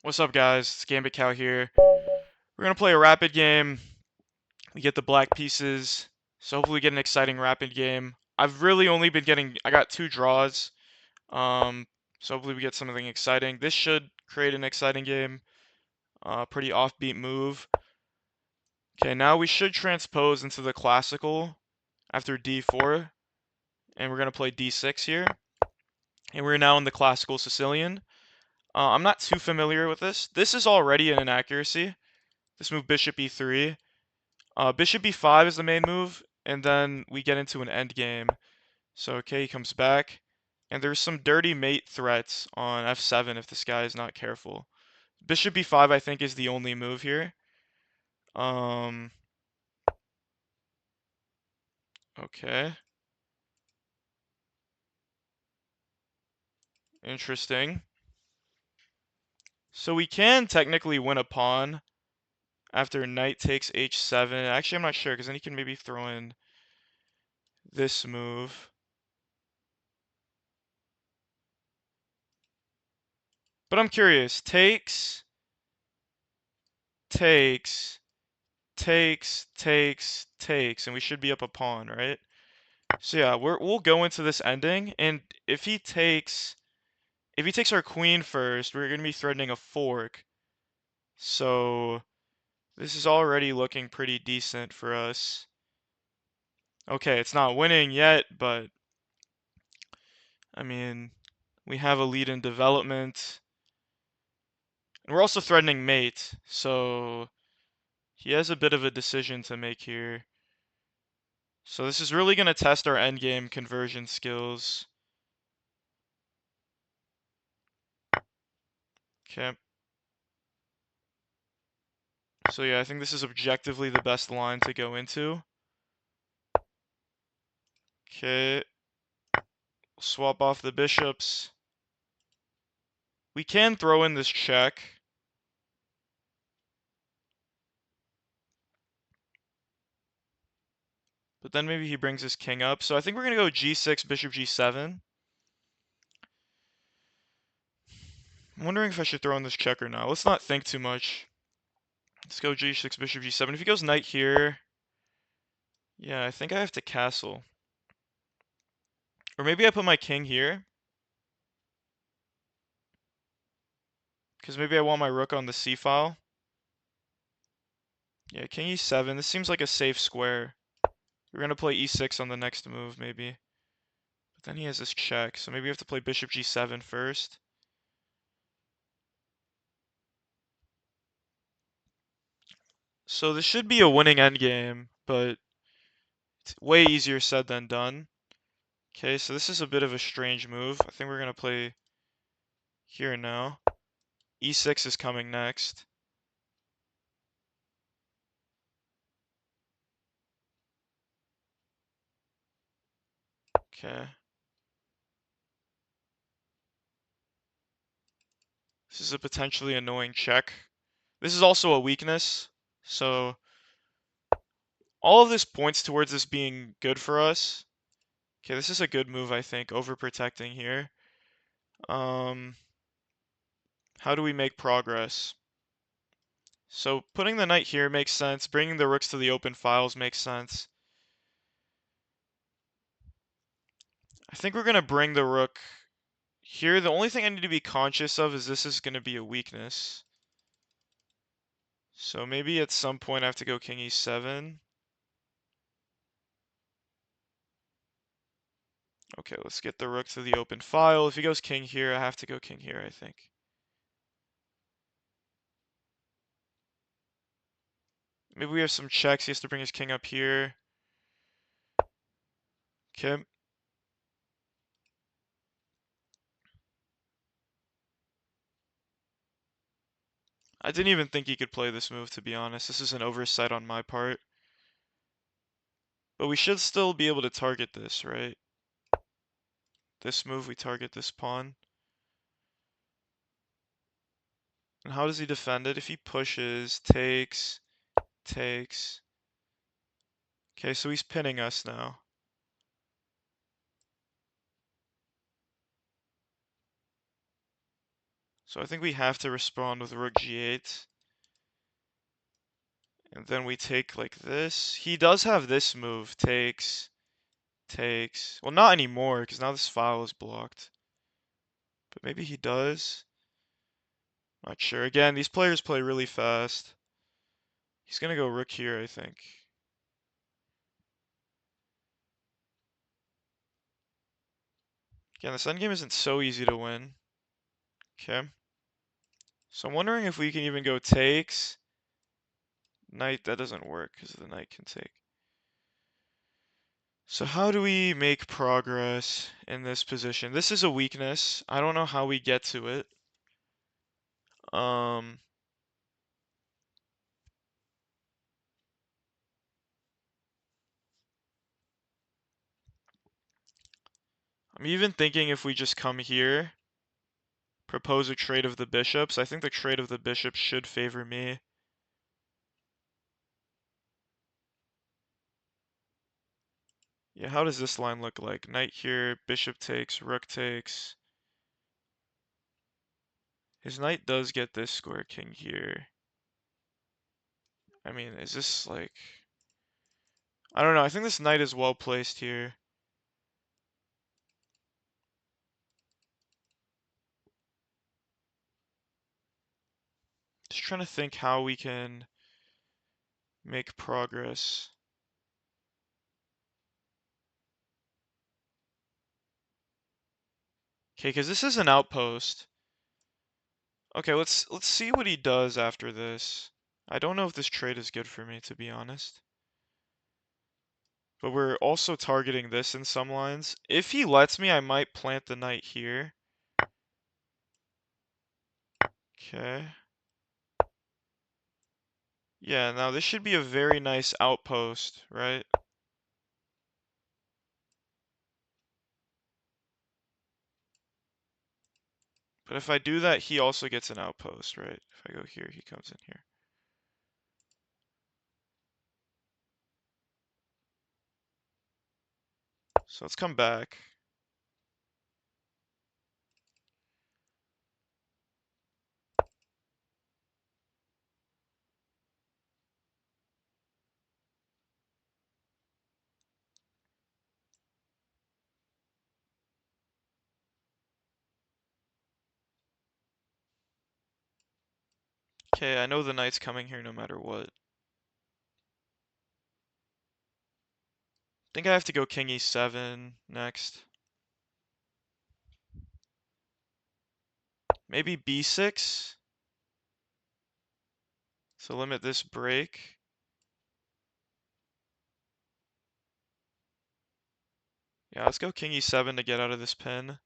What's up, guys? It's Gambit Cow here. We're gonna play a rapid game. We get the black pieces, so hopefully we get an exciting rapid game. I've really only been getting. I got 2 draws. Um, so hopefully we get something exciting. This should create an exciting game. Pretty offbeat move. Okay, now we should transpose into the classical after d4, and we're gonna play d6 here. And we're now in the classical Sicilian. I'm not too familiar with this. This is already an inaccuracy. This move bishop e3. Bishop b5 is the main move, and then we get into an endgame. So okay, he comes back, and there's some dirty mate threats on f7 if this guy is not careful. Bishop b5 I think is the only move here. Um, okay. Interesting. So we can technically win a pawn after knight takes h7. Actually, I'm not sure, because then he can maybe throw in this move. But I'm curious. Takes, takes, takes, and we should be up a pawn, right? So yeah, we'll go into this ending, and if he takes our queen first, we're gonna be threatening a fork. So this is already looking pretty decent for us. Okay, it's not winning yet, but I mean, we have a lead in development, and we're also threatening mate, so he has a bit of a decision to make here. So this is really gonna test our endgame conversion skills. Okay. So yeah, I think this is objectively the best line to go into. Okay, swap off the bishops. We can throw in this check. But then maybe he brings his king up. So I think we're going to go g6, bishop g7. I'm wondering if I should throw in this check or not. Let's not think too much. Let's go g6, bishop g7. If he goes knight here, yeah, I think I have to castle. Or maybe I put my king here. Because maybe I want my rook on the c file. Yeah, king e7. This seems like a safe square. We're going to play e6 on the next move, maybe. But then he has this check, so maybe we have to play bishop g7 first. So this should be a winning endgame, but it's way easier said than done. Okay, so this is a bit of a strange move. I think we're going to play here now. e6 is coming next. Okay. This is a potentially annoying check. This is also a weakness, so all of this points towards this being good for us. Okay, this is a good move, I think, overprotecting here. How do we make progress? So putting the knight here makes sense. Bringing the rooks to the open files makes sense. I think we're going to bring the rook here. The only thing I need to be conscious of is this is going to be a weakness. So maybe at some point I have to go king e7. Okay, let's get the rook to the open file. If he goes king here, I have to go king here, I think. Maybe we have some checks. He has to bring his king up here. Okay. I didn't even think he could play this move, to be honest. This is an oversight on my part. But we should still be able to target this, right? This move, we target this pawn. And how does he defend it? If he pushes, takes. Okay, so he's pinning us now. So I think we have to respond with rook g8. And then we take like this. He does have this move. Takes. Takes. Well, not anymore, because now this file is blocked. But maybe he does. Not sure. Again, these players play really fast. He's gonna go rook here, I think. Again, this endgame isn't so easy to win. Okay. So I'm wondering if we can even go takes. Knight, that doesn't work, because the knight can take. So how do we make progress in this position? This is a weakness. I don't know how we get to it. I'm even thinking if we just come here, propose a trade of the bishops. I think the trade of the bishops should favor me. Yeah, how does this line look like? Knight here, bishop takes, rook takes. His knight does get this square, king here. I mean, is this like... I don't know, I think this knight is well placed here. Just trying to think how we can make progress. Okay, because this is an outpost. Okay, let's see what he does after this. I don't know if this trade is good for me, to be honest. But we're also targeting this in some lines. If he lets me, I might plant the knight here. Okay. Yeah, now this should be a very nice outpost, right? But if I do that, he also gets an outpost, right? If I go here, he comes in here. So let's come back. Okay, I know the knight's coming here no matter what. I think I have to go king e7 next. Maybe b6. So limit this break. Yeah, let's go king e7 to get out of this pin.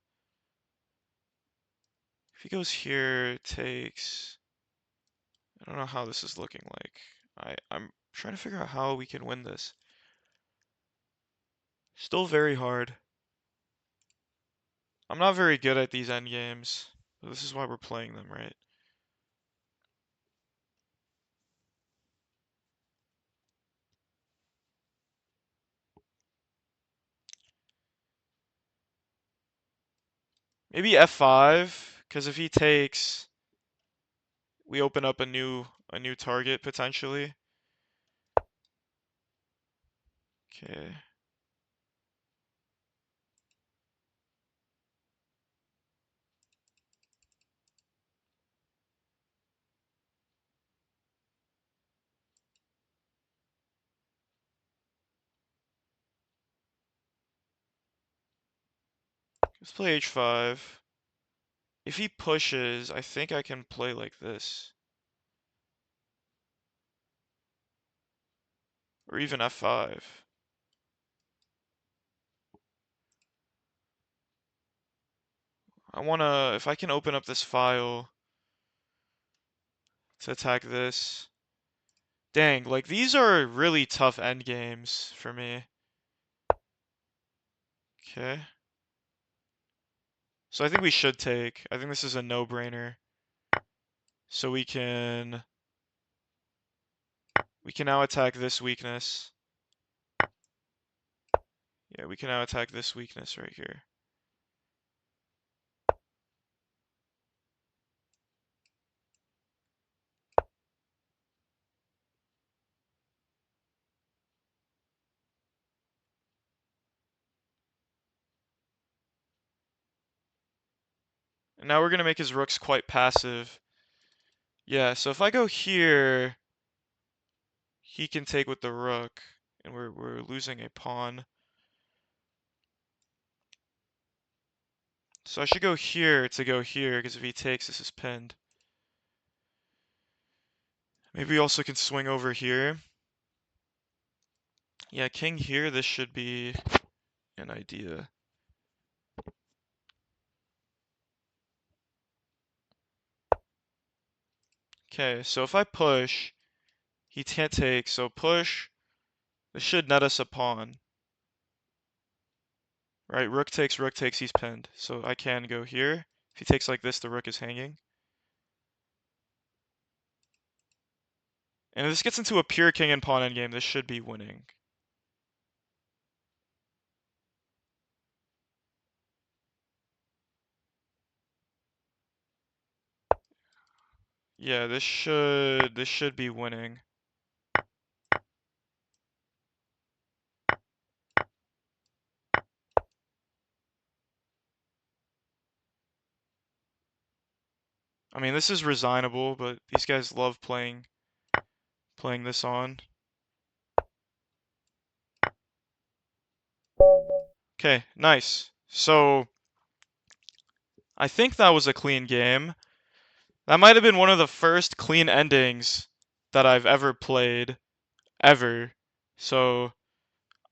If he goes here, takes... I don't know how this is looking like. I'm trying to figure out how we can win this. Still very hard. I'm not very good at these endgames. This is why we're playing them, right? Maybe f5, because if he takes, we open up a new target potentially. Okay. Let's play h5. If he pushes, I think I can play like this. Or even f5. I wanna, if I can open up this file to attack this. Dang, like these are really tough endgames for me. Okay. So I think we should take. I think this is a no-brainer. So we can now attack this weakness. Yeah, we can now attack this weakness right here. And now we're gonna make his rooks quite passive. Yeah, so if I go here, he can take with the rook, and we're losing a pawn. So I should go here to go here, because if he takes, this is pinned. Maybe we also can swing over here. Yeah, king here, this should be an idea. Okay, so if I push, he can't take, so push. This should net us a pawn. Right, rook takes, he's pinned. So I can go here. If he takes like this, the rook is hanging. And if this gets into a pure king and pawn endgame, this should be winning. Yeah, this should be winning. I mean, this is resignable, but these guys love playing this on. Okay, nice. So I think that was a clean game. That might have been one of the first clean endings that I've ever played, ever. So,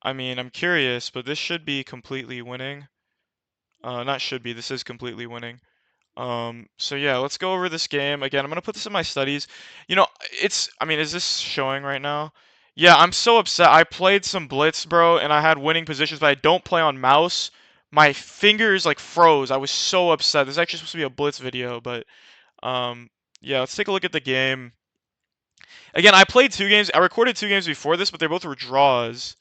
I mean, I'm curious, but this should be completely winning. Not should be, this is completely winning. So yeah, let's go over this game. Again, I'm gonna put this in my studies. You know, I mean, is this showing right now? Yeah, I'm so upset. I played some Blitz, bro, and I had winning positions, but I don't play on mouse. My fingers like froze. I was so upset. This is actually supposed to be a Blitz video, but um, yeah, let's take a look at the game. Again, I played 2 games. I recorded 2 games before this, but they both were draws.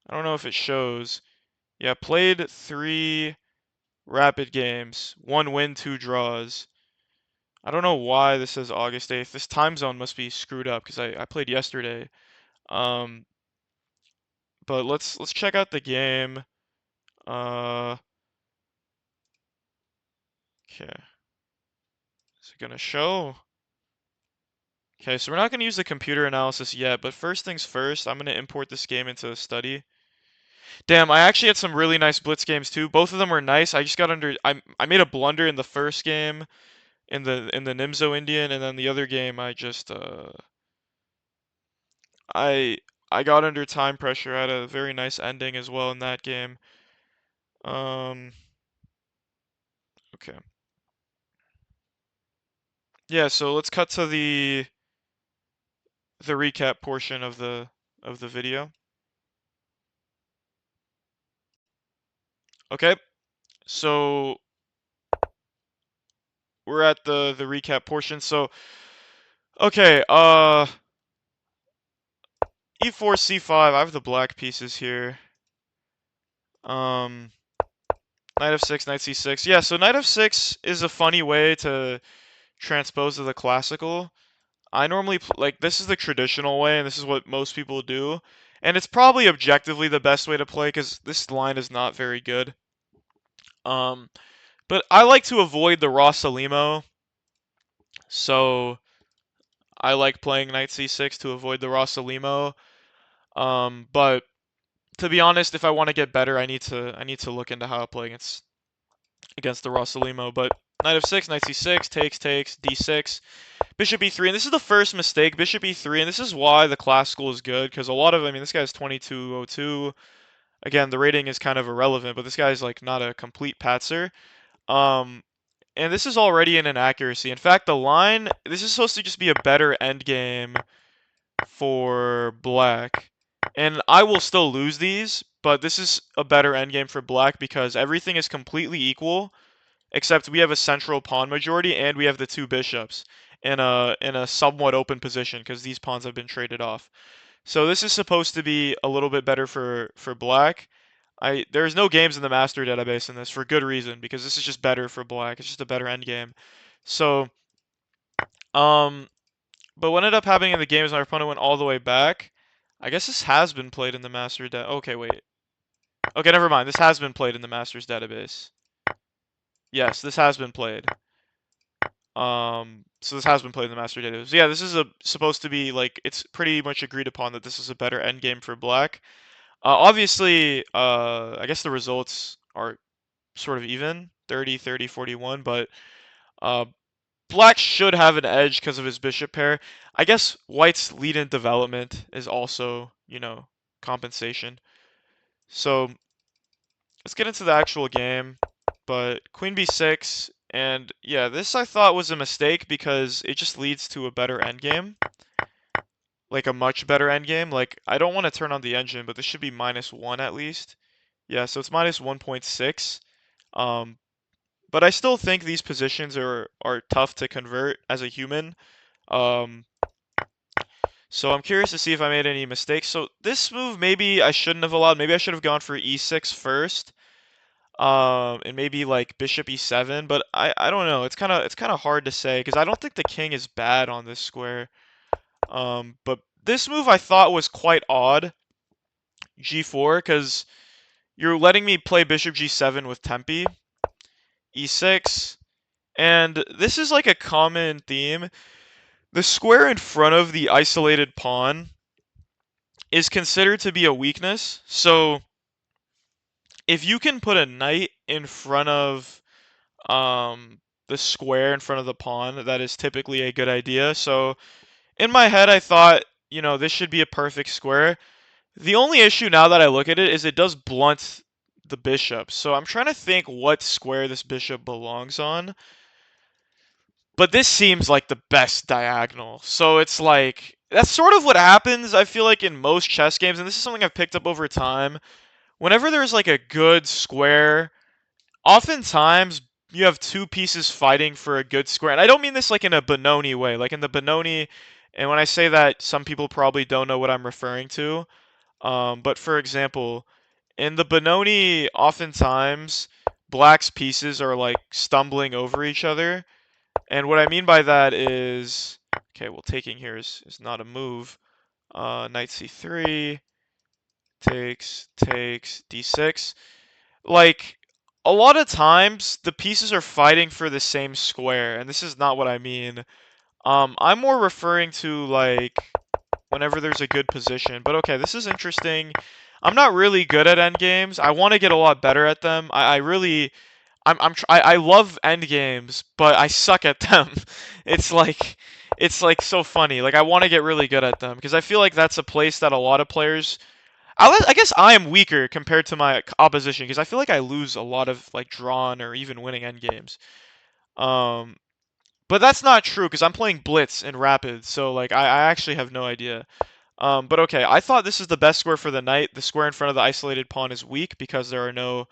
I don't know if it shows. Yeah, played 3 rapid games. 1 win, 2 draws. I don't know why this says August 8th. This time zone must be screwed up because I played yesterday. Um, but let's check out the game. Uh, okay. Is it gonna show? Okay, so we're not gonna use the computer analysis yet, but first things first, I'm gonna import this game into the study. Damn, I actually had some really nice blitz games too. Both of them were nice. I just got under I made a blunder in the first game in the Nimzo Indian, and then the other game I just I I got under time pressure. I had a very nice ending as well in that game. Um, okay. Yeah, so let's cut to the recap portion of the video. Okay. So we're at the recap portion. So okay, e4 c5. I have the black pieces here. Um, knight f6, knight c6. Yeah, so knight f6 is a funny way to transpose to the classical. I normally like this is the traditional way, and this is what most people do, and it's probably objectively the best way to play because this line is not very good. Um, but I like to avoid the Rossalimo, so I like playing knight c6 to avoid the Rossalimo. But to be honest, if I want to get better, I need to look into how to play against the Rossalimo. But knight f6, knight c6, takes, d6. Bishop e3, and this is the first mistake, bishop e3, and this is why the classical is good, because a lot of, I mean, this guy's 2202. Again, the rating is kind of irrelevant, but this guy's like not a complete patzer. Um, and this is already an inaccuracy. In fact, the line, this is supposed to just be a better endgame for black. And I will still lose these, but this is a better endgame for black because everything is completely equal except we have a central pawn majority and we have the 2 bishops in a somewhat open position because these pawns have been traded off. So this is supposed to be a little bit better for black. There's no games in the master database in this for good reason because this is just better for black. It's just a better end game. So um but what ended up happening in the game is my opponent went all the way back. I guess this has been played in the master okay, wait. Okay, never mind. This has been played in the master's database. Yes, this has been played. So this has been played in the master data. So yeah, this is supposed to be like it's pretty much agreed upon that this is a better endgame for black. Obviously, I guess the results are sort of even, 30, 30, 41, but uh, black should have an edge because of his bishop pair. I guess white's lead in development is also, compensation. So let's get into the actual game. But queen b6, and yeah, this I thought was a mistake because it just leads to a better endgame. Like a much better endgame. Like, I don't want to turn on the engine, but this should be -1 at least. Yeah, so it's minus 1.6. Um, but I still think these positions are tough to convert as a human. Um, so I'm curious to see if I made any mistakes. So this move maybe I shouldn't have allowed. Maybe I should have gone for e6 first. And maybe like bishop e7, but I don't know. It's kind of hard to say because I don't think the king is bad on this square. But this move I thought was quite odd, g4, because you're letting me play bishop g7 with tempi, e6, and this is like a common theme. The square in front of the isolated pawn is considered to be a weakness. So if you can put a knight in front of um, the square in front of the pawn, that is typically a good idea. So in my head, I thought, this should be a perfect square. The only issue now that I look at it is it does blunt the bishop. So I'm trying to think what square this bishop belongs on. But this seems like the best diagonal. So it's like, that's sort of what happens, I feel like, in most chess games. And this is something I've picked up over time. Whenever there's like a good square, oftentimes you have two pieces fighting for a good square. And I don't mean this like in a Benoni way. Like in the Benoni, and when I say that, some people probably don't know what I'm referring to. But for example, in the Benoni, oftentimes black's pieces are like stumbling over each other. And what I mean by that is, okay, well, taking here is not a move. Knight c3, takes, d6. Like, a lot of times, the pieces are fighting for the same square, and this is not what I mean. I'm more referring to, like, whenever there's a good position. But okay, this is interesting. I'm not really good at endgames. I want to get a lot better at them. I really I love end games, but I suck at them. It's like so funny. Like I want to get really good at them because I feel like that's a place that a lot of players. I guess I am weaker compared to my opposition because I feel like I lose a lot of like drawn or even winning end games. Um, but that's not true because I'm playing Blitz and Rapid, so like I actually have no idea. But okay, I thought this is the best square for the knight. The square in front of the isolated pawn is weak because there are no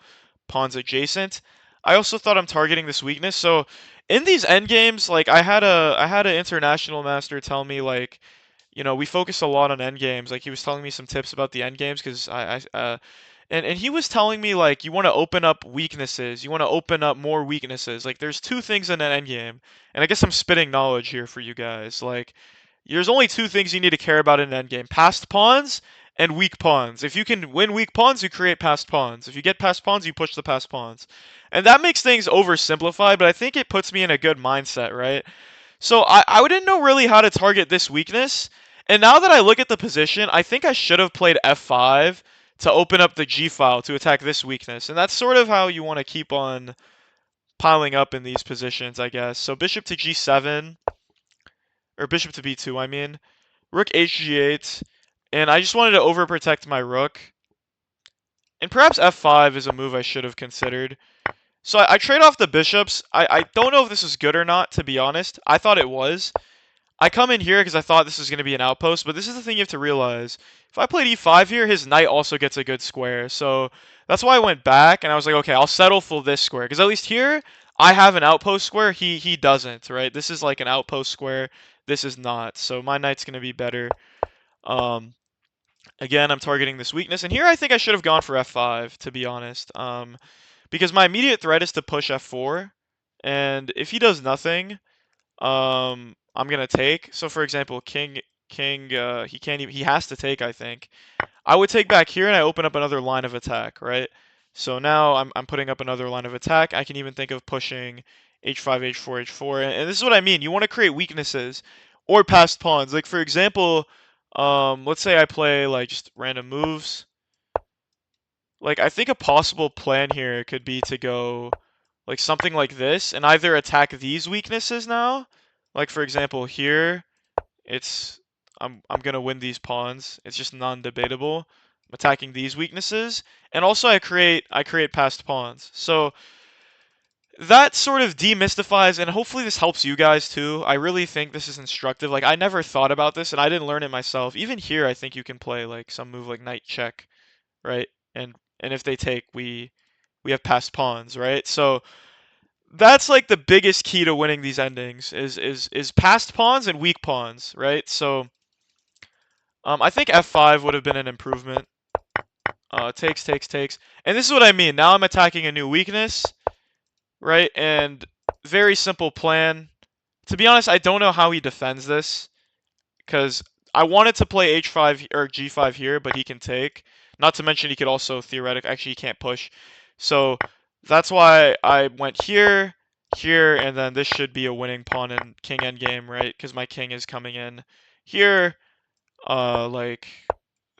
pawns adjacent. I also thought I'm targeting this weakness. So in these endgames, like I had an international master tell me like, we focus a lot on endgames. Like he was telling me some tips about the endgames because and he was telling me like you want to open up weaknesses. You want to open up more weaknesses. Like there's two things in an endgame. And I guess I'm spitting knowledge here for you guys. Like there's only two things you need to care about in an endgame. Passed pawns and weak pawns. If you can win weak pawns, you create passed pawns. If you get passed pawns, you push the passed pawns. And that makes things oversimplified, but I think it puts me in a good mindset, right? So I didn't know really how to target this weakness. And now that I look at the position, I think I should have played f5 to open up the g file to attack this weakness. And that's sort of how you want to keep on piling up in these positions, I guess. So bishop to g7, or bishop to b2, I mean. Rook hg8, and I just wanted to overprotect my rook. And perhaps f5 is a move I should have considered. So I trade off the bishops. I don't know if this is good or not, to be honest. I thought it was. I come in here because I thought this was going to be an outpost, but this is the thing you have to realize. If I played e5 here, his knight also gets a good square. So that's why I went back, and I was like, okay, I'll settle for this square. Because at least here, I have an outpost square. He doesn't, right? This is like an outpost square. This is not. So my knight's going to be better. Um, Again, I'm targeting this weakness. And here I think I should have gone for f5, to be honest. Because my immediate threat is to push f4. And if he does nothing, I'm gonna take. So for example, king, he can't even, he has to take, I think. I would take back here and I open up another line of attack, right? So now I'm putting up another line of attack. I can even think of pushing h5, h4, h4. And this is what I mean. You want to create weaknesses or passed pawns. Like for example, let's say I play like just random moves. Like I think a possible plan here could be to go like something like this and either attack these weaknesses now. Like for example here, it's I'm gonna win these pawns. It's just non-debatable. I'm attacking these weaknesses. And also I create passed pawns. So that sort of demystifies, and hopefully this helps you guys too. I really think this is instructive. Like I never thought about this and I didn't learn it myself. Even here I think you can play like some move like knight check, right? And if they take, we have passed pawns, right? So that's like the biggest key to winning these endings is passed pawns and weak pawns, right? So I think f5 would have been an improvement. Takes, takes, takes. And this is what I mean. Now I'm attacking a new weakness, right? And very simple plan. To be honest, I don't know how he defends this because I wanted to play h5 or g5 here, but he can take. Not to mention he could also theoretically, actually he can't push. So that's why I went here, here, and then this should be a winning pawn in king endgame, right? Because my king is coming in here. Like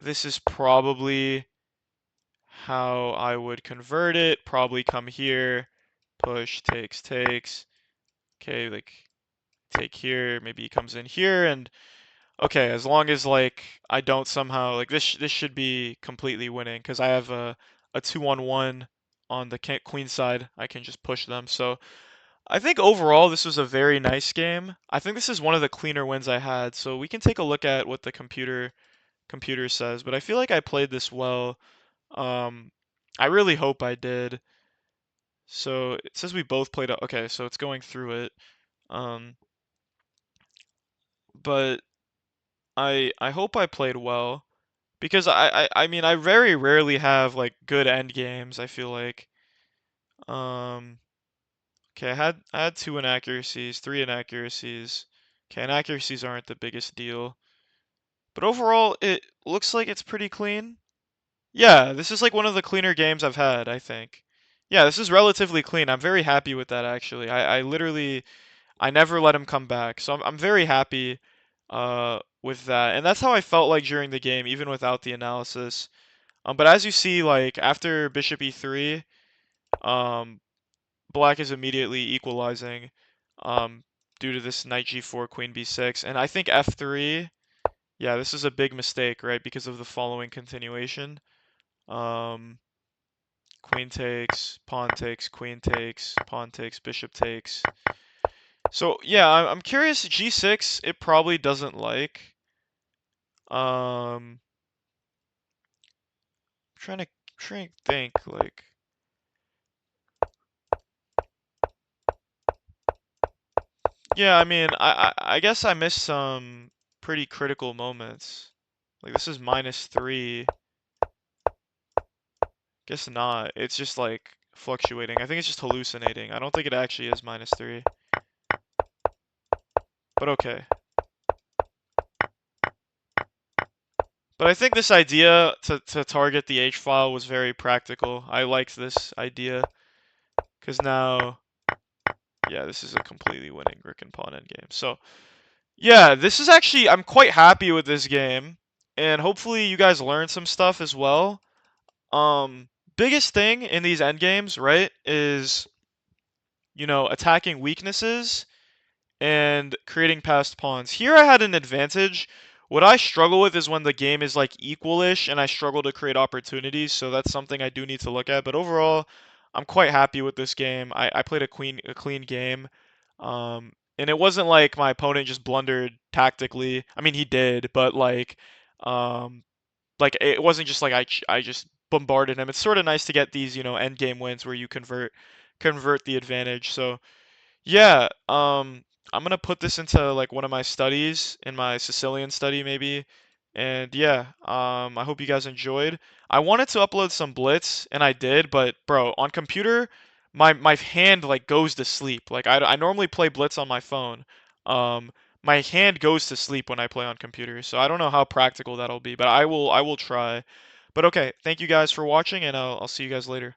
this is probably how I would convert it. Probably come here, push, takes, takes. Okay, like take here, maybe he comes in here, and okay, as long as like I don't somehow like this should be completely winning because I have a 2-on-1 on the queen side. I can just push them. So I think overall this was a very nice game. I think this is one of the cleaner wins I had. So we can take a look at what the computer says, but I feel like I played this well. Um, I really hope I did. So it says we both played. Okay, so it's going through it. Um, but I hope I played well because I mean I very rarely have like good end games. I feel like. Um, okay, I had two inaccuracies, three inaccuracies. Okay, inaccuracies aren't the biggest deal, but overall it looks like it's pretty clean. Yeah, this is like one of the cleaner games I've had, I think. Yeah, this is relatively clean. I'm very happy with that actually. I literally I never let him come back. So I'm very happy with that. And that's how I felt like during the game, even without the analysis. But as you see, like after bishop e3, um, black is immediately equalizing um, due to this knight g4, queen b6. And I think f3, yeah, this is a big mistake, right? Because of the following continuation. Um, queen takes, pawn takes, queen takes, pawn takes, bishop takes. So yeah, I'm curious. G6, it probably doesn't like. I'm trying to think like. Yeah, I mean, I guess I missed some pretty critical moments. Like this is -3. Guess not. It's just like fluctuating. I think it's just hallucinating. I don't think it actually is -3. But okay. But I think this idea to target the H file was very practical. I liked this idea because now, yeah, this is a completely winning rook and pawn endgame. So yeah, this is actually I'm quite happy with this game, and hopefully you guys learned some stuff as well. Um, Biggest thing in these endgames, right, is attacking weaknesses and creating passed pawns. Here I had an advantage. What I struggle with is when the game is like equalish and I struggle to create opportunities, so that's something I do need to look at. But overall, I'm quite happy with this game. I played a clean game. And it wasn't like my opponent just blundered tactically. I mean, he did, but um, like it wasn't just like I just bombarded him. It's sort of nice to get these, end game wins where you convert the advantage. So yeah, I'm gonna put this into like one of my studies in my Sicilian study maybe. And yeah, I hope you guys enjoyed. I wanted to upload some Blitz and I did, but bro, on computer, my hand like goes to sleep. Like I normally play Blitz on my phone. Um, my hand goes to sleep when I play on computer, so I don't know how practical that'll be, but I will try. But okay, thank you guys for watching, and I'll see you guys later.